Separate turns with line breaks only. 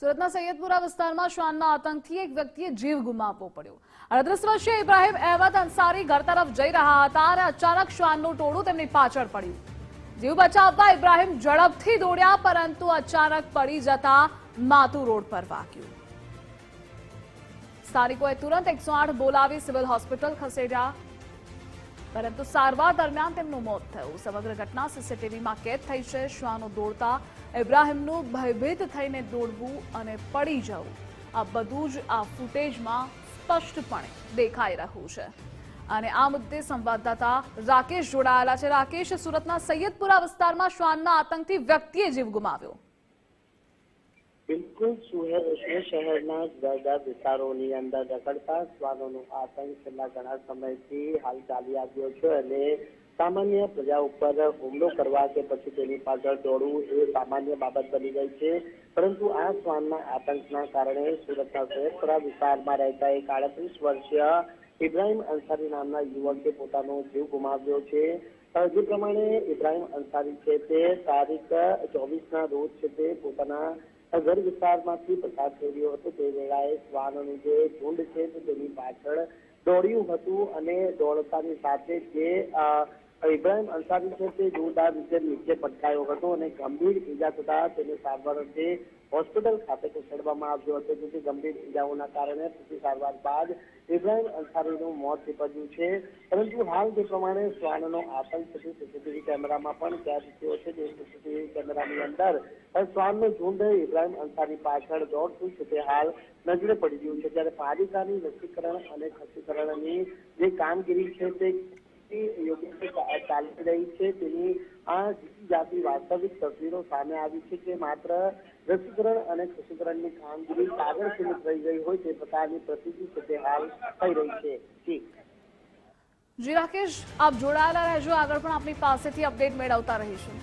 સુરતના સૈયદપુરા વિસ્તારમાં શ્વાનના આતંકથી એક વ્યક્તિએ જીવ ગુમાવવો પડ્યો। 38 વર્ષીય ઇબ્રાહિમ અહેમદ અંસારી ઘર તરફ જઈ રહ્યા હતા અને અચાનક શ્વાનનું ટોળું તેમની પાછળ પડ્યું। જીવ બચાવવા ઇબ્રાહિમ ઝડપથી દોડ્યા, પરંતુ અચાનક પડી જતા માથું રોડ પર વાગ્યું। સ્થાનિકોએ તુરંત 108 બોલાવી સિવિલ હોસ્પિટલ ખસેડ્યા, પરંતુ સારવાર દરમિયાન તેમનું મોત થયું। સમગ્ર ઘટના સીસીટીવીમાં કેદ થઈ છે। શ્વાનો દોડતા ઇબ્રાહિમનું ભયભીત થઈને દોડવું અને પડી જવું, આ બધું જ આ ફૂટેજમાં સ્પષ્ટપણે દેખાઈ રહ્યું છે। અને આ મુદ્દે સંવાદદાતા રાકેશ જોડાયેલા છે। રાકેશ, સુરતના સૈયદપુરા વિસ્તારમાં શ્વાનના આતંકથી વ્યક્તિએ જીવ ગુમાવ્યો।
બિલકુલ, શહેરના જુદા જુદા વિસ્તારોની અંદર રખડતા શ્વાનોનો આતંક છેલ્લા ઘણા સમયથી હાલ ચાલી આવ્યો છે અને સામાન્ય પ્રજા ઉપર હુમલો કરવા કે પછી તેની પાછળ દોડવું એ સામાન્ય બાબત બની ગઈ છે। પરંતુ આ શ્વાનના આતંકના કારણે સુરતના સૈયદપુરા વિસ્તારમાં રહેતા એક 38 વર્ષીય ઇબ્રાહિમ અંસારી નામના યુવકે પોતાનો જીવ ગુમાવ્યો છે। જે પ્રમાણે ઇબ્રાહિમ અંસારી છે તે તારીખ 24ના રોજ છે તે પોતાના ઘર વિસ્તારમાંથી પસાર થઈ રહ્યો હતો। તે વેળાએ શ્વાનોનું જે ઝુંડ છે તેની પાછળ દોડ્યું હતું અને દોડતાની સાથે જે ઇબ્રાહિમ અંસારી છે તે જોરદાર રીતે નીચે પટકાયો હતો અને ગંભીર ઈજા થતા તેને સારવાર અર્થે હોસ્પિટલ ખાતે ખસેડવામાં આવ્યો હતો। જેથી ગંભીર ઈજાઓના કારણે પછી સારવાર બાદ ઇબ્રાહિમ અંસારીનું મોત નીપજ્યું છે। પરંતુ હાલ જે પ્રમાણે શ્વાનનો આતંક છે સીસીટીવી કેમેરામાં પણ કેદ થયો છે। જે સીસીટીવી કેમેરાની અંદર શ્વાનનું ઝુંડ ઇબ્રાહિમ અંસારી પાછળ દોડતું છે તે હાલ નજરે પડી ગયું છે। જ્યારે પાલિકાની લસીકરણ અને ખસીકરણની જે કામગીરી છે તે યોગ્ય ચાલી રહી છે, તેની આ જાતિ વાસ્તવિક તસવીરો સામે આવી છે કે માત્ર રસીકરણ અને ખસીકરણની કામગીરી કાગળ સીમિત રહી ગઈ હોય તે પ્રકારની પ્રતિતિ છે તે હાલ થઈ રહી છે।
જી રાકેશ, આપ જોડાયેલા રહેજો, આગળ પણ આપની પાસેથી અપડેટ મેળવતા રહીશું।